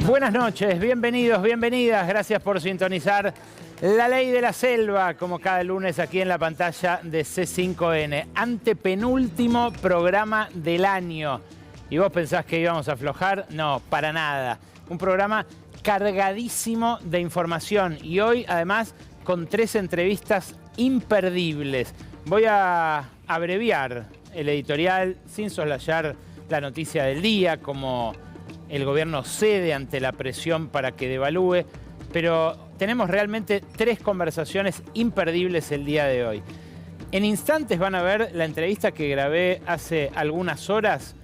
Buenas noches, bienvenidos, bienvenidas. Gracias por sintonizar La Ley de la Selva, como cada lunes aquí en la pantalla de C5N. Antepenúltimo programa del año. ¿Y vos pensás que íbamos a aflojar? No, para nada. Un programa cargadísimo de información. Y hoy, además, con 3 entrevistas imperdibles. Voy a abreviar el editorial sin soslayar la noticia del día, como el gobierno cede ante la presión para que devalúe, pero tenemos realmente 3 conversaciones imperdibles el día de hoy. En instantes van a ver la entrevista que grabé hace algunas horas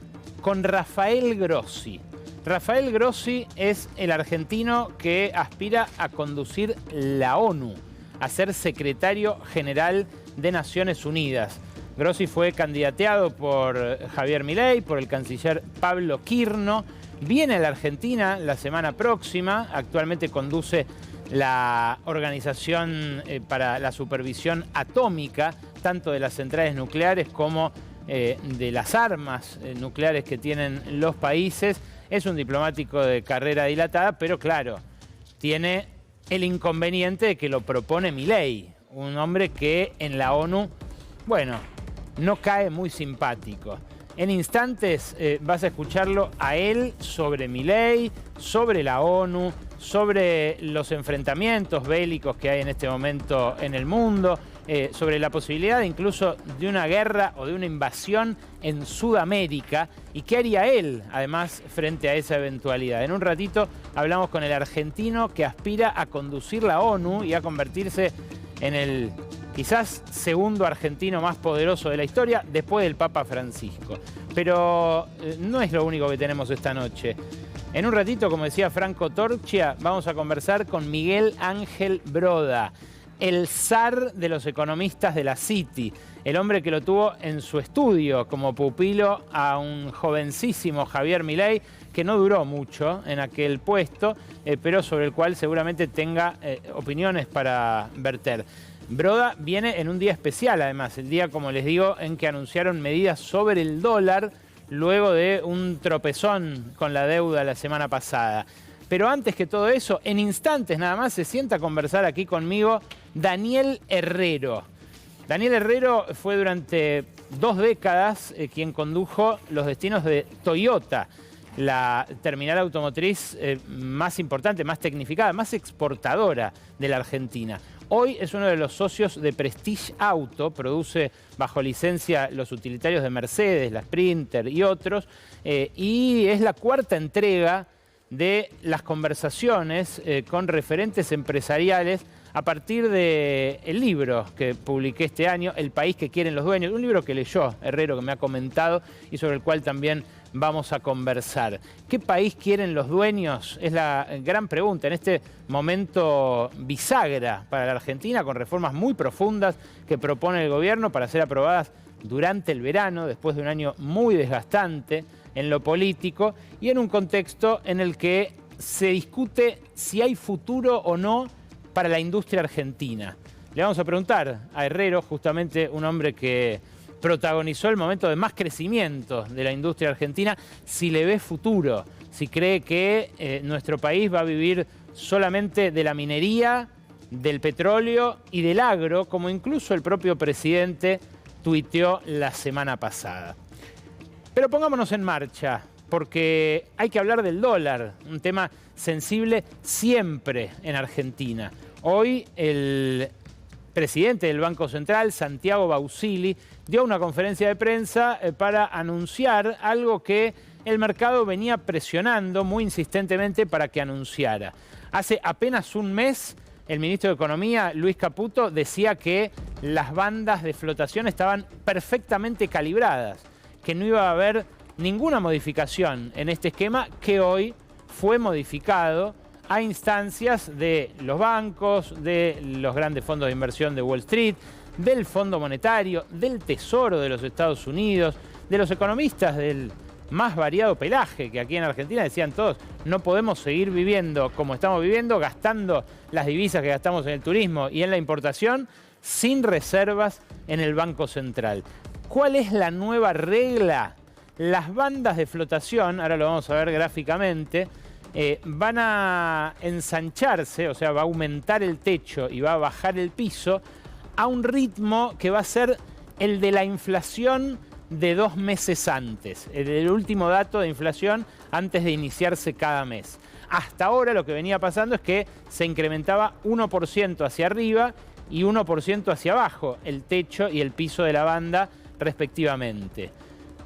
con Rafael Grossi. Rafael Grossi es el argentino que aspira a conducir la ONU, a ser secretario general de Naciones Unidas. Grossi fue candidateado por Javier Milei, por el canciller Pablo Quirno. Viene a la Argentina la semana próxima. Actualmente conduce la Organización para la Supervisión Atómica, tanto de las centrales nucleares como de las armas nucleares que tienen los países. Es un diplomático de carrera dilatada, pero claro, tiene el inconveniente de que lo propone Milei, un hombre que en la ONU, bueno, no cae muy simpático. En instantes vas a escucharlo a él sobre Milei, sobre la ONU, sobre los enfrentamientos bélicos que hay en este momento en el mundo, sobre la posibilidad incluso de una guerra o de una invasión en Sudamérica y qué haría él, además, frente a esa eventualidad. En un ratito hablamos con el argentino que aspira a conducir la ONU y a convertirse en el quizás segundo argentino más poderoso de la historia, después del Papa Francisco. Pero no es lo único que tenemos esta noche. En un ratito, como decía Franco Torchia, vamos a conversar con Miguel Ángel Broda, el zar de los economistas de la City, el hombre que lo tuvo en su estudio como pupilo a un jovencísimo Javier Milei, que no duró mucho en aquel puesto, pero sobre el cual seguramente tenga opiniones para verter. Broda viene en un día especial, además, el día, como les digo, en que anunciaron medidas sobre el dólar luego de un tropezón con la deuda la semana pasada. Pero antes que todo eso, en instantes nada más, se sienta a conversar aquí conmigo Daniel Herrero. Daniel Herrero fue durante 2 décadas quien condujo los destinos de Toyota, la terminal automotriz más importante, más tecnificada, más exportadora de la Argentina. Hoy es uno de los socios de Prestige Auto, produce bajo licencia los utilitarios de Mercedes, la Sprinter y otros, y es la 4ª entrega de las conversaciones con referentes empresariales a partir del libro que publiqué este año, El país que quieren los dueños, un libro que leyó Herrero, que me ha comentado y sobre el cual también vamos a conversar. ¿Qué país quieren los dueños? Es la gran pregunta en este momento bisagra para la Argentina, con reformas muy profundas que propone el gobierno para ser aprobadas durante el verano, después de un año muy desgastante en lo político y en un contexto en el que se discute si hay futuro o no para la industria argentina. Le vamos a preguntar a Herrero, justamente un hombre que protagonizó el momento de más crecimiento de la industria argentina, si le ve futuro, si cree que nuestro país va a vivir solamente de la minería, del petróleo y del agro, como incluso el propio presidente tuiteó la semana pasada. Pero pongámonos en marcha, porque hay que hablar del dólar, un tema sensible siempre en Argentina. Hoy el presidente del Banco Central, Santiago Bausili, dio una conferencia de prensa para anunciar algo que el mercado venía presionando muy insistentemente para que anunciara. Hace apenas un mes, el ministro de Economía, Luis Caputo, decía que las bandas de flotación estaban perfectamente calibradas, que no iba a haber ninguna modificación en este esquema, que hoy fue modificado a instancias de los bancos, de los grandes fondos de inversión de Wall Street, del Fondo Monetario, del Tesoro de los Estados Unidos, de los economistas del más variado pelaje, que aquí en Argentina decían todos, no podemos seguir viviendo como estamos viviendo, gastando las divisas que gastamos en el turismo y en la importación, sin reservas en el Banco Central. ¿Cuál es la nueva regla las bandas de flotación, ahora lo vamos a ver gráficamente, van a ensancharse, o sea, va a aumentar el techo y va a bajar el piso a un ritmo que va a ser el de la inflación de 2 meses antes, el último dato de inflación antes de iniciarse cada mes. Hasta ahora lo que venía pasando es que se incrementaba 1% hacia arriba y 1% hacia abajo, el techo y el piso de la banda respectivamente.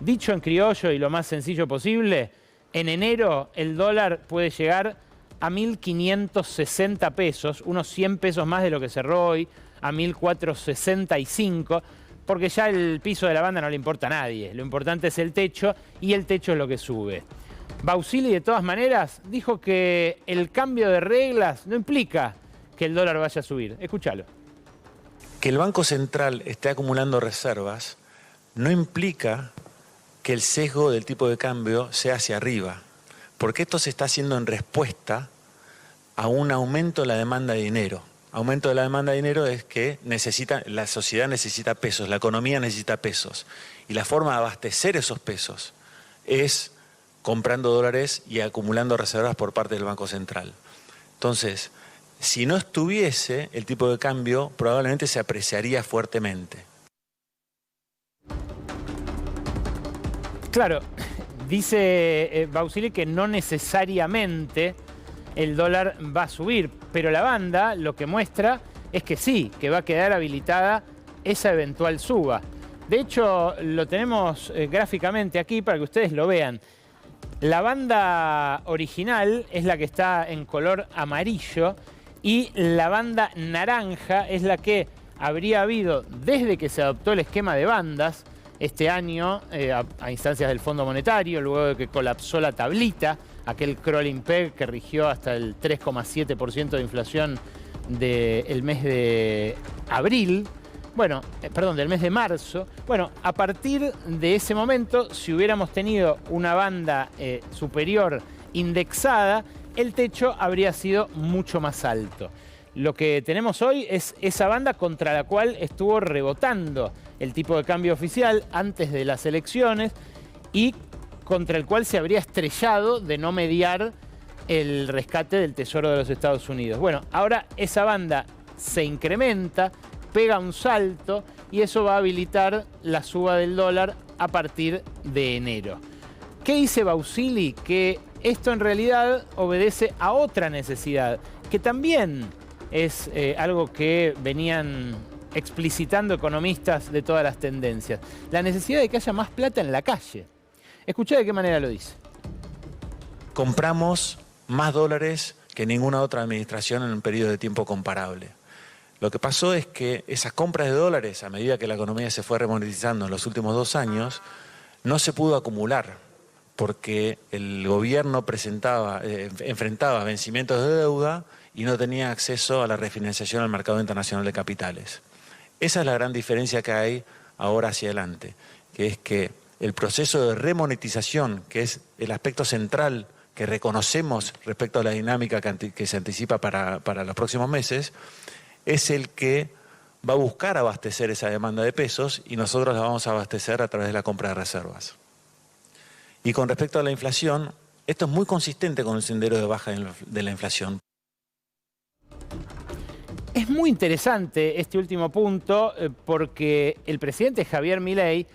Dicho en criollo y lo más sencillo posible, en enero el dólar puede llegar a 1.560 pesos, unos 100 pesos más de lo que cerró hoy, a 1.465, porque ya el piso de la banda no le importa a nadie. Lo importante es el techo y el techo es lo que sube. Bausili, de todas maneras, dijo que el cambio de reglas no implica que el dólar vaya a subir. Escúchalo. Que el Banco Central esté acumulando reservas no implica que el sesgo del tipo de cambio sea hacia arriba, porque esto se está haciendo en respuesta a un aumento de la demanda de dinero. Aumento de la demanda de dinero es que la sociedad necesita pesos, la economía necesita pesos. Y la forma de abastecer esos pesos es comprando dólares y acumulando reservas por parte del Banco Central. Entonces, si no estuviese, el tipo de cambio probablemente se apreciaría fuertemente. Claro, dice Bausili que no necesariamente el dólar va a subir, pero la banda lo que muestra es que sí, que va a quedar habilitada esa eventual suba. De hecho, lo tenemos gráficamente aquí para que ustedes lo vean. La banda original es la que está en color amarillo y la banda naranja es la que habría habido desde que se adoptó el esquema de bandas este año a instancias del Fondo Monetario, luego de que colapsó la tablita, aquel crawling peg que rigió hasta el 3,7% de inflación del mes de abril. Bueno, perdón, del mes de marzo. Bueno, a partir de ese momento, si hubiéramos tenido una banda superior indexada, el techo habría sido mucho más alto. Lo que tenemos hoy es esa banda contra la cual estuvo rebotando el tipo de cambio oficial antes de las elecciones y contra el cual se habría estrellado de no mediar el rescate del Tesoro de los Estados Unidos. Bueno, ahora esa banda se incrementa, pega un salto y eso va a habilitar la suba del dólar a partir de enero. ¿Qué dice Bausili? Que esto en realidad obedece a otra necesidad, que también es algo que venían explicitando economistas de todas las tendencias. La necesidad de que haya más plata en la calle. Escuchá de qué manera lo dice. Compramos más dólares que ninguna otra administración en un periodo de tiempo comparable. Lo que pasó es que esas compras de dólares, a medida que la economía se fue remonetizando en los últimos 2 años, no se pudo acumular, porque el gobierno enfrentaba vencimientos de deuda y no tenía acceso a la refinanciación al mercado internacional de capitales. Esa es la gran diferencia que hay ahora hacia adelante, que es que el proceso de remonetización, que es el aspecto central que reconocemos respecto a la dinámica que se anticipa para los próximos meses, es el que va a buscar abastecer esa demanda de pesos y nosotros la vamos a abastecer a través de la compra de reservas. Y con respecto a la inflación, esto es muy consistente con el sendero de baja de la inflación. Es muy interesante este último punto porque el presidente Javier Milei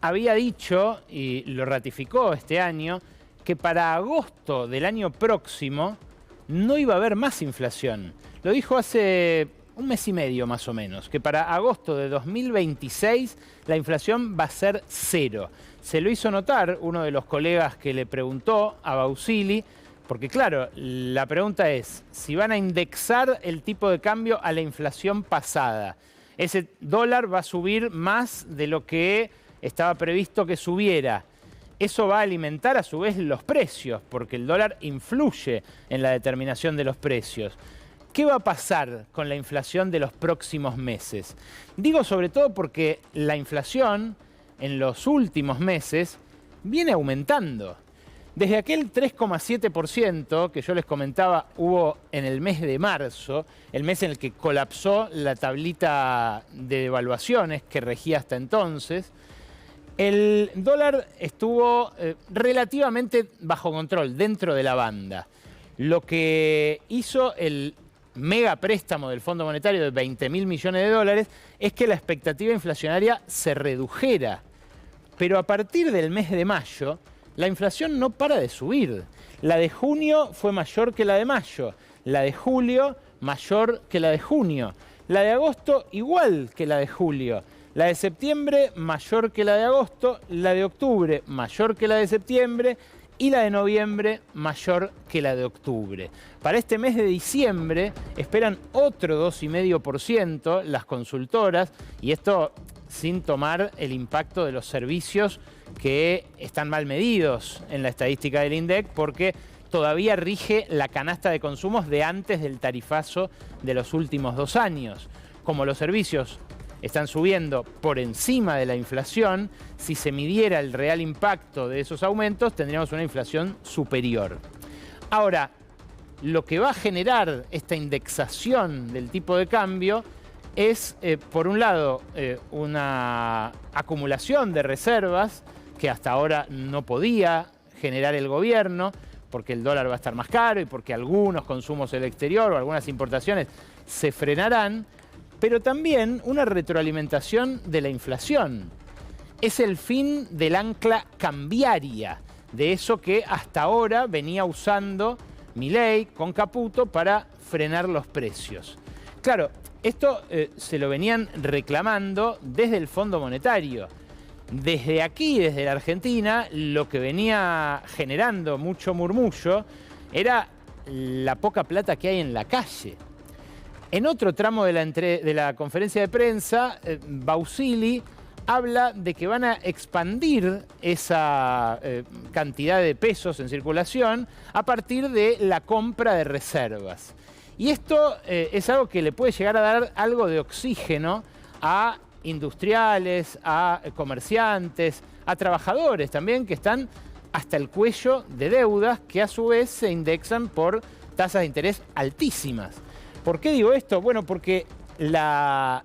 había dicho, y lo ratificó este año, que para agosto del año próximo no iba a haber más inflación. Lo dijo hace 1 mes y medio más o menos, que para agosto de 2026 la inflación va a ser 0. Se lo hizo notar uno de los colegas que le preguntó a Bausili, porque claro, la pregunta es, si van a indexar el tipo de cambio a la inflación pasada, ese dólar va a subir más de lo que estaba previsto que subiera. Eso va a alimentar a su vez los precios, porque el dólar influye en la determinación de los precios. ¿Qué va a pasar con la inflación de los próximos meses? Digo sobre todo porque la inflación en los últimos meses viene aumentando. Desde aquel 3,7% que yo les comentaba hubo en el mes de marzo, el mes en el que colapsó la tablita de devaluaciones que regía hasta entonces, El dólar estuvo relativamente bajo control, dentro de la banda. Lo que hizo el mega préstamo del Fondo Monetario de 20.000 millones de dólares es que la expectativa inflacionaria se redujera. Pero a partir del mes de mayo, la inflación no para de subir. La de junio fue mayor que la de mayo, la de julio mayor que la de junio, la de agosto igual que la de julio, la de septiembre mayor que la de agosto, la de octubre mayor que la de septiembre y la de noviembre mayor que la de octubre. Para este mes de diciembre esperan otro 2,5% las consultoras, y esto sin tomar el impacto de los servicios que están mal medidos en la estadística del INDEC, porque todavía rige la canasta de consumos de antes del tarifazo de los últimos 2 años. Como los servicios están subiendo por encima de la inflación, si se midiera el real impacto de esos aumentos, tendríamos una inflación superior. Ahora, lo que va a generar esta indexación del tipo de cambio es, por un lado, una acumulación de reservas que hasta ahora no podía generar el gobierno, porque el dólar va a estar más caro y porque algunos consumos del exterior o algunas importaciones se frenarán, pero también una retroalimentación de la inflación. Es el fin del ancla cambiaria, de eso que hasta ahora venía usando Milei con Caputo para frenar los precios. Claro, esto se lo venían reclamando desde el Fondo Monetario. Desde aquí, desde la Argentina, lo que venía generando mucho murmullo era la poca plata que hay en la calle. En otro tramo de la conferencia de prensa, Bausili habla de que van a expandir esa cantidad de pesos en circulación a partir de la compra de reservas. Y esto es algo que le puede llegar a dar algo de oxígeno a industriales, a comerciantes, a trabajadores también que están hasta el cuello de deudas que a su vez se indexan por tasas de interés altísimas. ¿Por qué digo esto? Bueno, porque la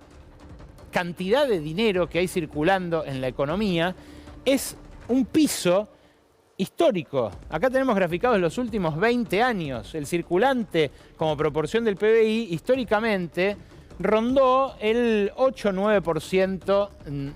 cantidad de dinero que hay circulando en la economía es un piso histórico. Acá tenemos graficados los últimos 20 años. El circulante como proporción del PBI históricamente rondó el 8-9%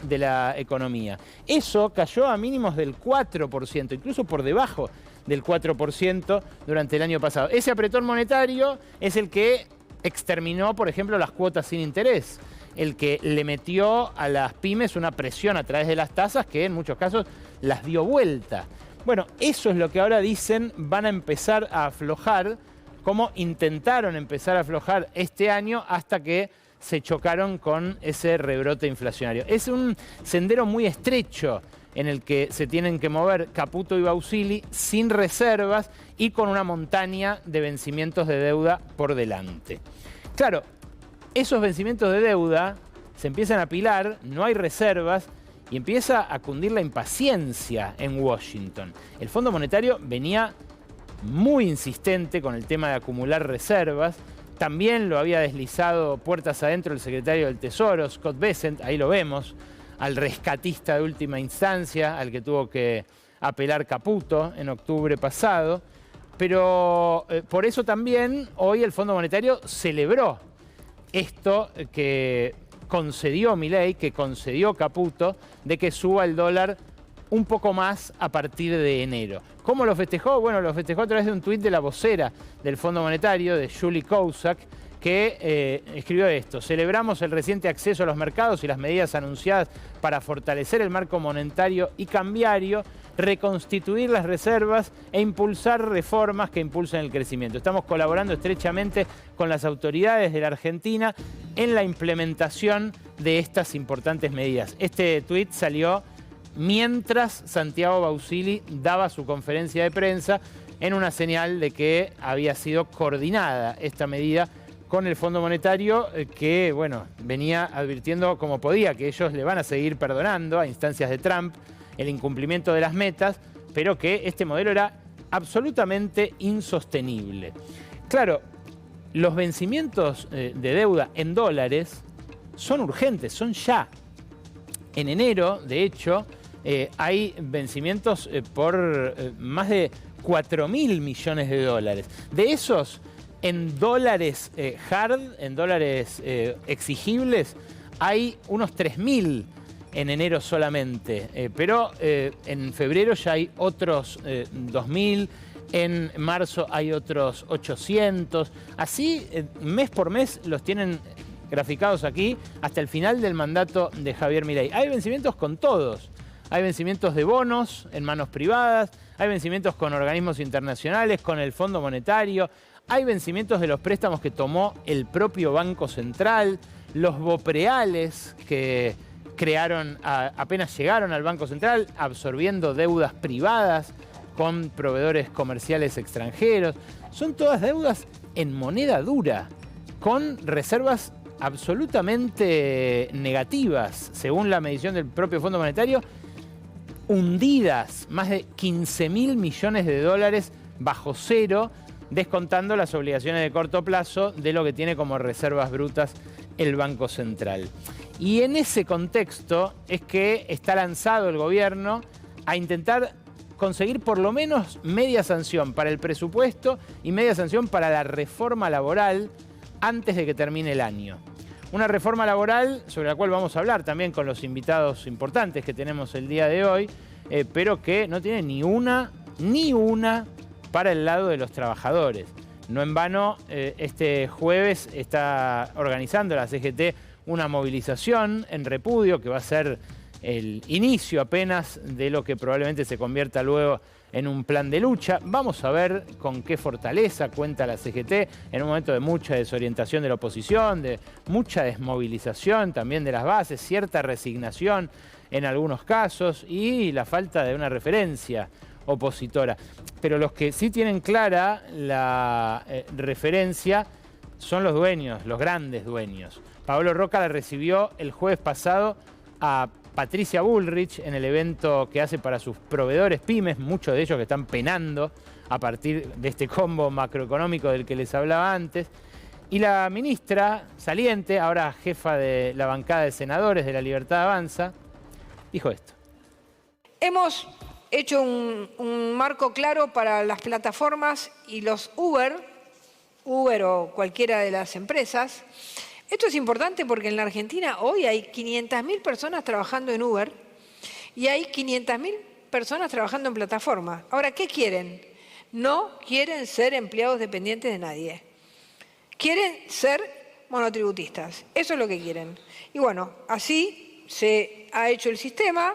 de la economía. Eso cayó a mínimos del 4%, incluso por debajo del 4% durante el año pasado. Ese apretón monetario es el que exterminó, por ejemplo, las cuotas sin interés, el que le metió a las pymes una presión a través de las tasas que en muchos casos las dio vuelta. Bueno, eso es lo que ahora dicen van a empezar a aflojar, como intentaron empezar a aflojar este año hasta que se chocaron con ese rebrote inflacionario. Es un sendero muy estrecho en el que se tienen que mover Caputo y Bausili sin reservas y con una montaña de vencimientos de deuda por delante. Claro, esos vencimientos de deuda se empiezan a apilar, no hay reservas y empieza a cundir la impaciencia en Washington. El Fondo Monetario venía muy insistente con el tema de acumular reservas. También lo había deslizado puertas adentro el secretario del Tesoro, Scott Bessent, ahí lo vemos, al rescatista de última instancia, al que tuvo que apelar Caputo en octubre pasado. Pero por eso también hoy el Fondo Monetario celebró esto que concedió Milei, que concedió Caputo, de que suba el dólar un poco más a partir de enero. ¿Cómo lo festejó? Bueno, lo festejó a través de un tuit de la vocera del Fondo Monetario, de Julie Kozak, que escribió esto: celebramos el reciente acceso a los mercados y las medidas anunciadas para fortalecer el marco monetario y cambiario, reconstituir las reservas e impulsar reformas que impulsen el crecimiento. Estamos colaborando estrechamente con las autoridades de la Argentina en la implementación de estas importantes medidas. Este tuit salió mientras Santiago Bausili daba su conferencia de prensa, en una señal de que había sido coordinada esta medida con el Fondo Monetario, que bueno, venía advirtiendo como podía que ellos le van a seguir perdonando a instancias de Trump el incumplimiento de las metas, pero que este modelo era absolutamente insostenible. Claro, los vencimientos de deuda en dólares son urgentes, son ya. En enero, de hecho, hay vencimientos por más de 4.000 millones de dólares. De esos, en dólares hard, en dólares exigibles, hay unos 3.000 en enero solamente. Pero en febrero ya hay otros 2.000. En marzo hay otros 800. Así, mes por mes, los tienen graficados aquí hasta el final del mandato de Javier Milei. Hay vencimientos con todos. Hay vencimientos de bonos en manos privadas, hay vencimientos con organismos internacionales, con el Fondo Monetario, hay vencimientos de los préstamos que tomó el propio Banco Central, los bopreales que crearon, apenas llegaron al Banco Central, absorbiendo deudas privadas con proveedores comerciales extranjeros. Son todas deudas en moneda dura, con reservas absolutamente negativas, según la medición del propio Fondo Monetario, hundidas, más de 15.000 millones de dólares bajo cero, descontando las obligaciones de corto plazo de lo que tiene como reservas brutas el Banco Central. Y en ese contexto es que está lanzado el gobierno a intentar conseguir por lo menos media sanción para el presupuesto y media sanción para la reforma laboral antes de que termine el año. Una reforma laboral sobre la cual vamos a hablar también con los invitados importantes que tenemos el día de hoy, pero que no tiene ni una para el lado de los trabajadores. No en vano, este jueves está organizando la CGT una movilización en repudio que va a ser el inicio apenas de lo que probablemente se convierta luego en un plan de lucha. Vamos a ver con qué fortaleza cuenta la CGT en un momento de mucha desorientación de la oposición, de mucha desmovilización también de las bases, cierta resignación en algunos casos y la falta de una referencia opositora. Pero los que sí tienen clara la referencia son los dueños, los grandes dueños. Pablo Roca la recibió el jueves pasado a Patricia Bullrich en el evento que hace para sus proveedores pymes, muchos de ellos que están penando a partir de este combo macroeconómico del que les hablaba antes. Y la ministra saliente, ahora jefa de la bancada de senadores de La Libertad Avanza, dijo esto. Hemos hecho un marco claro para las plataformas y los Uber o cualquiera de las empresas. Esto es importante porque en la Argentina hoy hay 500.000 personas trabajando en Uber y hay 500.000 personas trabajando en plataforma. Ahora, ¿qué quieren? No quieren ser empleados dependientes de nadie. Quieren ser monotributistas. Eso es lo que quieren. Y bueno, así se ha hecho el sistema.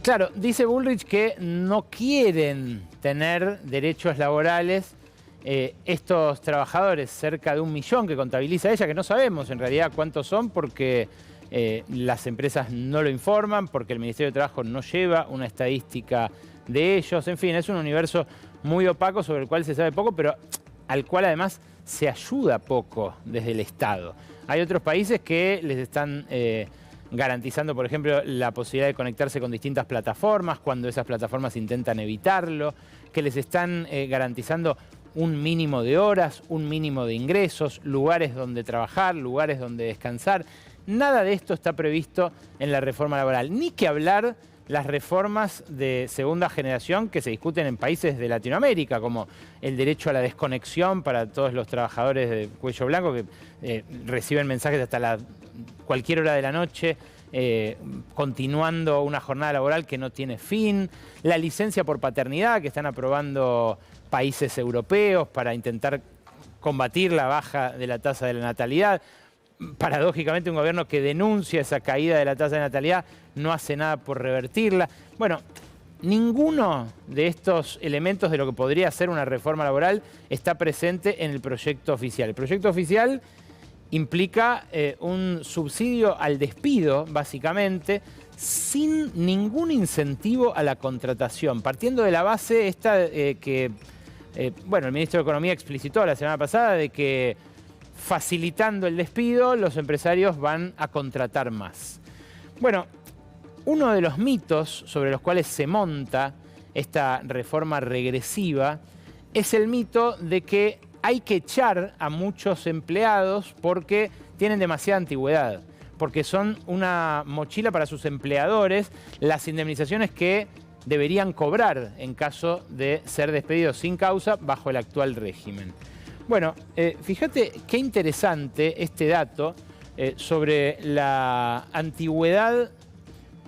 Claro, dice Bullrich que no quieren tener derechos laborales estos trabajadores, cerca de 1 millón que contabiliza ella, que no sabemos en realidad cuántos son porque las empresas no lo informan, porque el Ministerio de Trabajo no lleva una estadística de ellos. En fin, es un universo muy opaco sobre el cual se sabe poco, pero al cual además se ayuda poco desde el Estado. Hay otros países que les están garantizando, por ejemplo, la posibilidad de conectarse con distintas plataformas cuando esas plataformas intentan evitarlo, que les están garantizando un mínimo de horas, un mínimo de ingresos, lugares donde trabajar, lugares donde descansar. Nada de esto está previsto en la reforma laboral. Ni que hablar las reformas de segunda generación que se discuten en países de Latinoamérica, como el derecho a la desconexión para todos los trabajadores de cuello blanco que reciben mensajes hasta cualquier hora de la noche, continuando una jornada laboral que no tiene fin, la licencia por paternidad que están aprobando países europeos para intentar combatir la baja de la tasa de la natalidad. Paradójicamente, un gobierno que denuncia esa caída de la tasa de natalidad no hace nada por revertirla. Bueno, ninguno de estos elementos de lo que podría ser una reforma laboral está presente en el proyecto oficial. El proyecto oficial implica un subsidio al despido, básicamente, sin ningún incentivo a la contratación, partiendo de la base esta bueno, el ministro de Economía explicitó la semana pasada de que facilitando el despido los empresarios van a contratar más. Bueno, uno de los mitos sobre los cuales se monta esta reforma regresiva es el mito de que hay que echar a muchos empleados porque tienen demasiada antigüedad, porque son una mochila para sus empleadores las indemnizaciones que deberían cobrar en caso de ser despedidos sin causa bajo el actual régimen. Bueno, fíjate qué interesante este dato sobre la antigüedad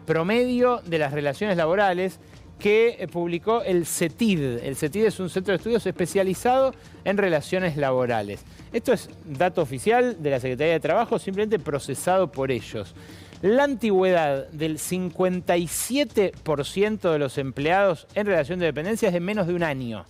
promedio de las relaciones laborales que publicó el CETID. El CETID es un centro de estudios especializado en relaciones laborales. Esto es dato oficial de la Secretaría de Trabajo, simplemente procesado por ellos. La antigüedad del 57% de los empleados en relación de dependencia es de menos de un año.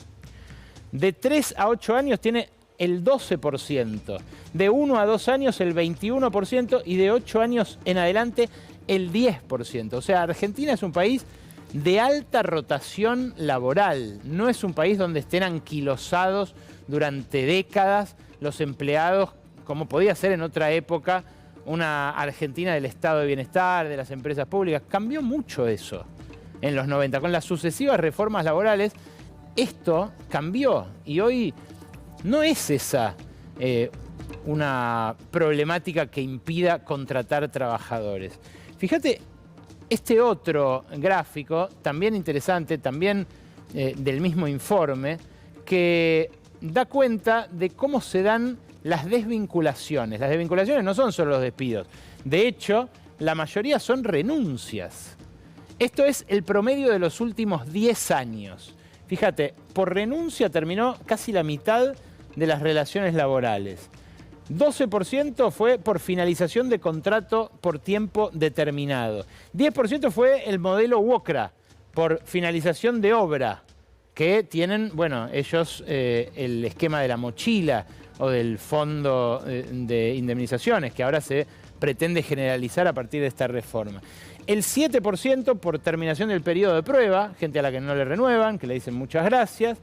De 3 a 8 años tiene el 12%. De 1 a 2 años el 21% y de 8 años en adelante el 10%. O sea, Argentina es un país de alta rotación laboral. No es un país donde estén anquilosados durante décadas los empleados, como podía ser en otra época una Argentina del estado de bienestar, de las empresas públicas. Cambió mucho eso en los 90. Con las sucesivas reformas laborales, esto cambió. Y hoy no es esa una problemática que impida contratar trabajadores. Fíjate, este otro gráfico, también interesante, también del mismo informe, que da cuenta de cómo se dan las desvinculaciones. Las desvinculaciones no son solo los despidos. De hecho, la mayoría son renuncias. Esto es el promedio de los últimos 10 años. Fíjate, por renuncia terminó casi la mitad de las relaciones laborales. 12% fue por finalización de contrato por tiempo determinado. 10% fue el modelo WOCRA, por finalización de obra, que tienen, bueno, ellos el esquema de la mochila o del fondo de indemnizaciones, que ahora se pretende generalizar a partir de esta reforma. El 7% por terminación del periodo de prueba, gente a la que no le renuevan, que le dicen muchas gracias.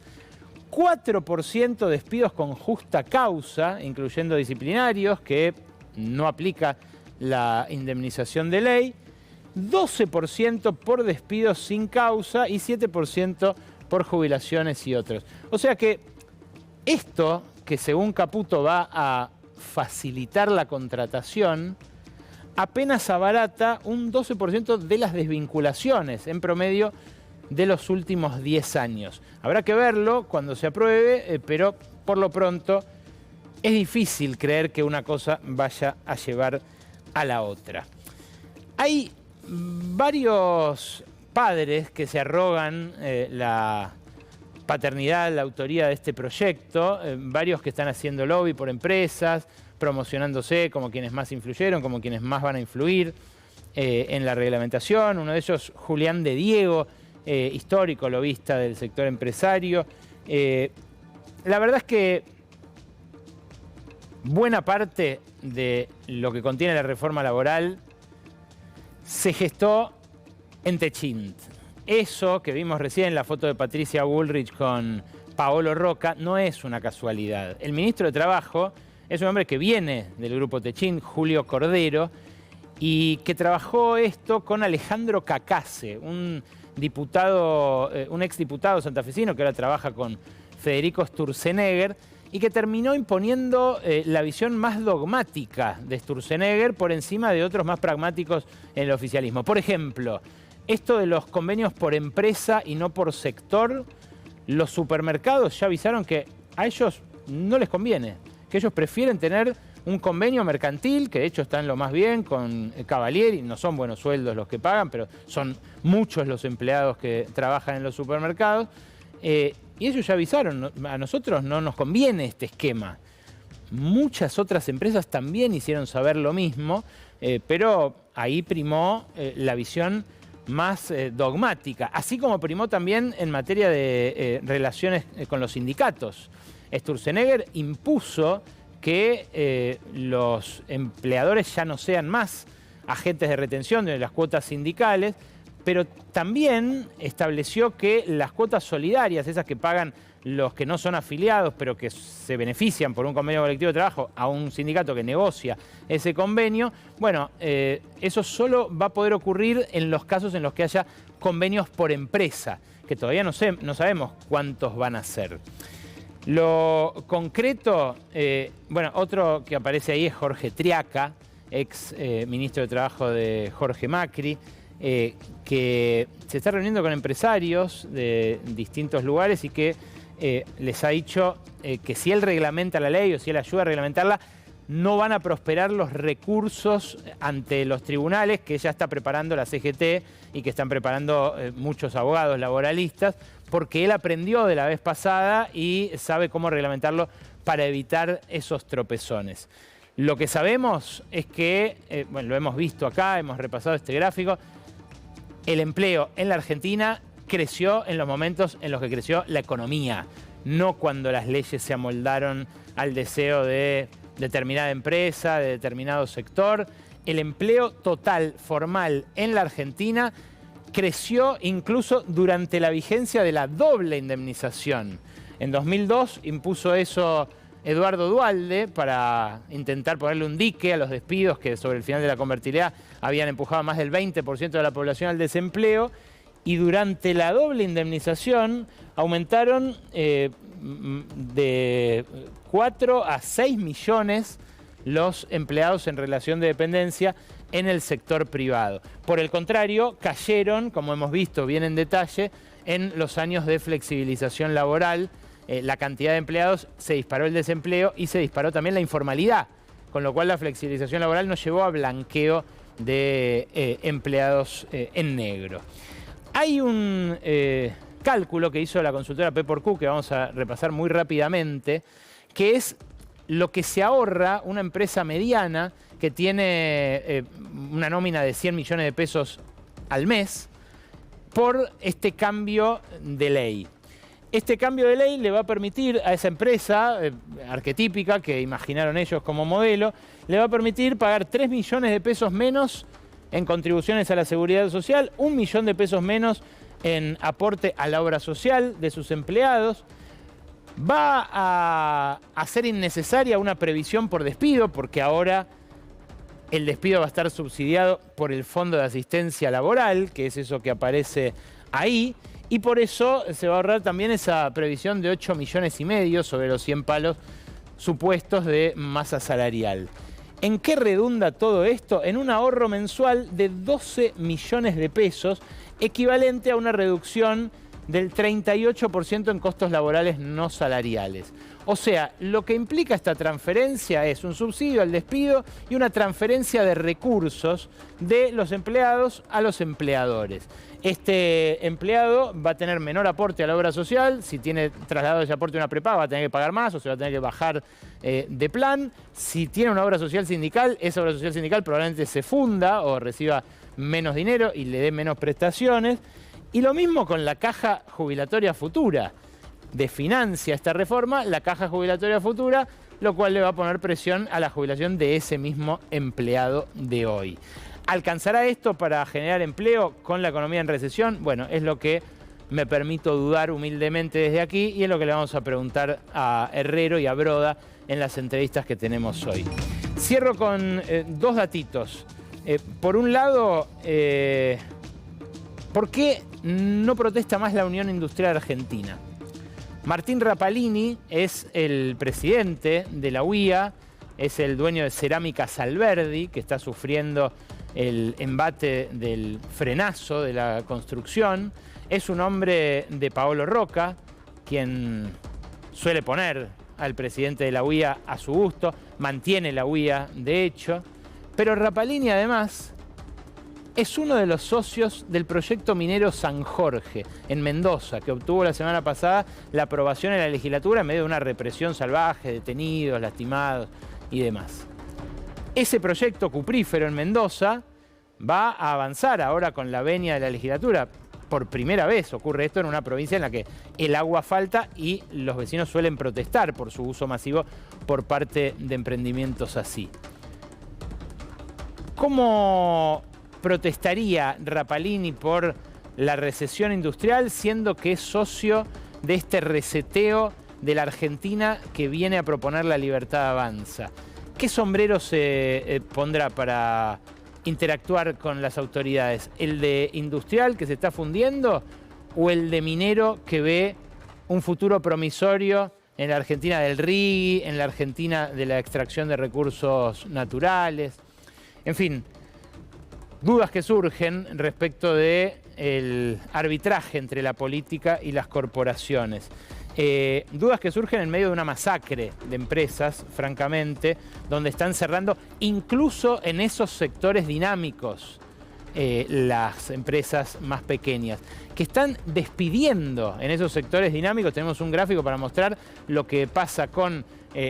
4% despidos con justa causa, incluyendo disciplinarios, que no aplica la indemnización de ley. 12% por despidos sin causa y 7% por jubilaciones y otros. O sea que esto, que según Caputo va a facilitar la contratación, apenas abarata un 12% de las desvinculaciones en promedio de los últimos 10 años. Habrá que verlo cuando se apruebe, pero por lo pronto es difícil creer que una cosa vaya a llevar a la otra. Hay varios padres que se arrogan la paternidad, la autoría de este proyecto, varios que están haciendo lobby por empresas, promocionándose como quienes más influyeron, como quienes más van a influir en la reglamentación. Uno de ellos, Julián de Diego, histórico lobista del sector empresario. La verdad es que buena parte de lo que contiene la reforma laboral se gestó en Techint. Eso que vimos recién en la foto de Patricia Bullrich con Paolo Roca no es una casualidad. El ministro de Trabajo es un hombre que viene del grupo Techint, Julio Cordero, y que trabajó esto con Alejandro Cacase, un exdiputado santafesino que ahora trabaja con Federico Sturzenegger y que terminó imponiendo la visión más dogmática de Sturzenegger por encima de otros más pragmáticos en el oficialismo. Por ejemplo, esto de los convenios por empresa y no por sector, los supermercados ya avisaron que a ellos no les conviene, que ellos prefieren tener un convenio mercantil, que de hecho está en lo más bien con Cavalieri, no son buenos sueldos los que pagan, pero son muchos los empleados que trabajan en los supermercados, y ellos ya avisaron, a nosotros no nos conviene este esquema. Muchas otras empresas también hicieron saber lo mismo, pero ahí primó la visión más dogmática, así como primó también en materia de relaciones con los sindicatos. Sturzenegger impuso que los empleadores ya no sean más agentes de retención de las cuotas sindicales, pero también estableció que las cuotas solidarias, esas que pagan los que no son afiliados, pero que se benefician por un convenio colectivo de trabajo a un sindicato que negocia ese convenio, bueno, eso solo va a poder ocurrir en los casos en los que haya convenios por empresa, que todavía no sabemos cuántos van a ser. Lo concreto, bueno, otro que aparece ahí es Jorge Triaca, ex ministro de Trabajo de Jorge Macri, que se está reuniendo con empresarios de distintos lugares y que les ha dicho que si él reglamenta la ley o si él ayuda a reglamentarla, no van a prosperar los recursos ante los tribunales que ya está preparando la CGT y que están preparando muchos abogados laboralistas, porque él aprendió de la vez pasada y sabe cómo reglamentarlo para evitar esos tropezones. Lo que sabemos es que, bueno, lo hemos visto acá, hemos repasado este gráfico, el empleo en la Argentina creció en los momentos en los que creció la economía, no cuando las leyes se amoldaron al deseo de determinada empresa, de determinado sector. El empleo total formal en la Argentina creció incluso durante la vigencia de la doble indemnización. En 2002 impuso eso Eduardo Duhalde para intentar ponerle un dique a los despidos que sobre el final de la convertibilidad habían empujado a más del 20% de la población al desempleo, y durante la doble indemnización aumentaron de 4 a 6 millones los empleados en relación de dependencia en el sector privado. Por el contrario, cayeron, como hemos visto bien en detalle, en los años de flexibilización laboral. La cantidad de empleados, se disparó el desempleo y se disparó también la informalidad, con lo cual la flexibilización laboral nos llevó a blanqueo de empleados en negro. Hay un cálculo que hizo la consultora P4Q, que vamos a repasar muy rápidamente, que es lo que se ahorra una empresa mediana que tiene una nómina de 100 millones de pesos al mes por este cambio de ley. Este cambio de ley le va a permitir a esa empresa arquetípica que imaginaron ellos como modelo, le va a permitir pagar 3 millones de pesos menos en contribuciones a la seguridad social, 1 millón de pesos menos en aporte a la obra social de sus empleados. Va a hacer innecesaria una previsión por despido, porque ahora el despido va a estar subsidiado por el Fondo de Asistencia Laboral, que es eso que aparece ahí, y por eso se va a ahorrar también esa previsión de 8 millones y medio sobre los 100 palos supuestos de masa salarial. ¿En qué redunda todo esto? En un ahorro mensual de 12 millones de pesos, equivalente a una reducción del 38% en costos laborales no salariales. O sea, lo que implica esta transferencia es un subsidio al despido y una transferencia de recursos de los empleados a los empleadores. Este empleado va a tener menor aporte a la obra social. Si tiene trasladado ese aporte a una prepaga, va a tener que pagar más o se va a tener que bajar de plan. Si tiene una obra social sindical, esa obra social sindical probablemente se funda o reciba menos dinero y le dé menos prestaciones. Y lo mismo con la caja jubilatoria futura. Desfinancia esta reforma la caja jubilatoria futura, lo cual le va a poner presión a la jubilación de ese mismo empleado de hoy. ¿Alcanzará esto para generar empleo con la economía en recesión? Bueno, es lo que me permito dudar humildemente desde aquí y es lo que le vamos a preguntar a Herrero y a Broda en las entrevistas que tenemos hoy. Cierro con dos datitos. Por un lado, ¿por qué no protesta más la Unión Industrial Argentina? Martín Rapalini es el presidente de la UIA, es el dueño de Cerámicas Alberdi, que está sufriendo el embate del frenazo de la construcción. Es un hombre de Paolo Roca, quien suele poner al presidente de la UIA a su gusto, mantiene la UIA de hecho, pero Rapalini además es uno de los socios del proyecto minero San Jorge, en Mendoza, que obtuvo la semana pasada la aprobación en la legislatura en medio de una represión salvaje, detenidos, lastimados y demás. Ese proyecto cuprífero en Mendoza va a avanzar ahora con la venia de la legislatura. Por primera vez ocurre esto en una provincia en la que el agua falta y los vecinos suelen protestar por su uso masivo por parte de emprendimientos así. ¿Cómo protestaría Rapalini por la recesión industrial, siendo que es socio de este reseteo de la Argentina que viene a proponer la Libertad Avanza? ¿Qué sombrero se pondrá para interactuar con las autoridades? ¿El de industrial que se está fundiendo o el de minero que ve un futuro promisorio en la Argentina del RIGI, en la Argentina de la extracción de recursos naturales? En fin, dudas que surgen respecto del arbitraje entre la política y las corporaciones. Dudas que surgen en medio de una masacre de empresas, francamente, donde están cerrando incluso en esos sectores dinámicos las empresas más pequeñas, que están despidiendo en esos sectores dinámicos. Tenemos un gráfico para mostrar lo que pasa con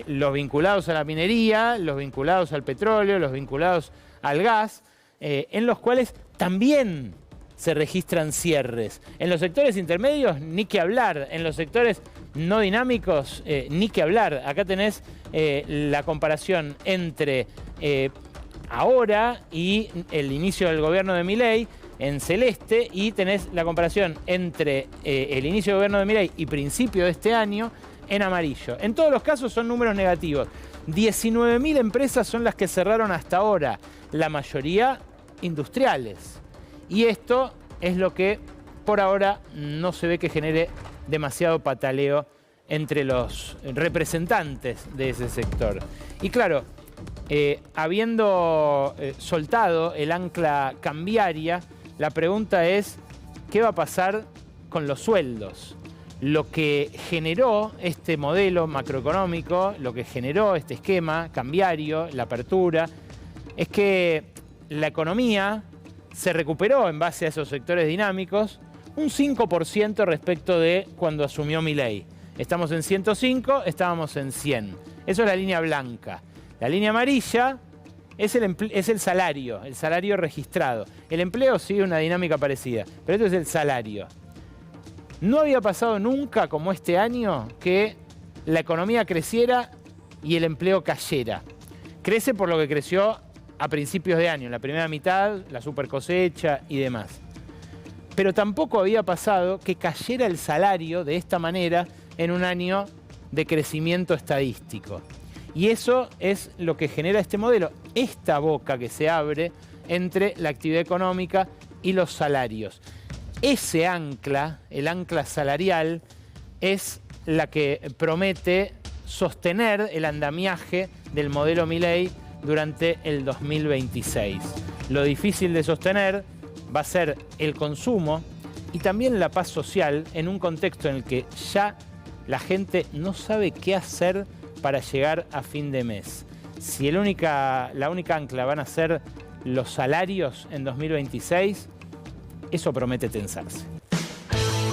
los vinculados a la minería, los vinculados al petróleo, los vinculados al gas, en los cuales también se registran cierres. En los sectores intermedios, ni que hablar. En los sectores no dinámicos, ni que hablar. Acá tenés la comparación entre ahora y el inicio del gobierno de Milei en celeste, y tenés la comparación entre el inicio del gobierno de Milei y principio de este año en amarillo. En todos los casos son números negativos. 19.000 empresas son las que cerraron hasta ahora, la mayoría industriales. Y esto es lo que por ahora no se ve que genere demasiado pataleo entre los representantes de ese sector. Y claro, habiendo soltado el ancla cambiaria, la pregunta es, ¿qué va a pasar con los sueldos? Lo que generó este modelo macroeconómico, lo que generó este esquema cambiario, la apertura, es que la economía se recuperó en base a esos sectores dinámicos un 5% respecto de cuando asumió Milei. Estamos en 105, estábamos en 100. Eso es la línea blanca. La línea amarilla es el salario registrado. El empleo sigue una dinámica parecida, pero esto es el salario. No había pasado nunca como este año que la economía creciera y el empleo cayera. Crece por lo que creció a principios de año, en la primera mitad, la super cosecha y demás. Pero tampoco había pasado que cayera el salario de esta manera en un año de crecimiento estadístico. Y eso es lo que genera este modelo, esta boca que se abre entre la actividad económica y los salarios. Ese ancla, el ancla salarial, es la que promete sostener el andamiaje del modelo Milei durante el 2026. Lo difícil de sostener va a ser el consumo y también la paz social en un contexto en el que ya la gente no sabe qué hacer para llegar a fin de mes. Si la única ancla van a ser los salarios en 2026, eso promete tensarse.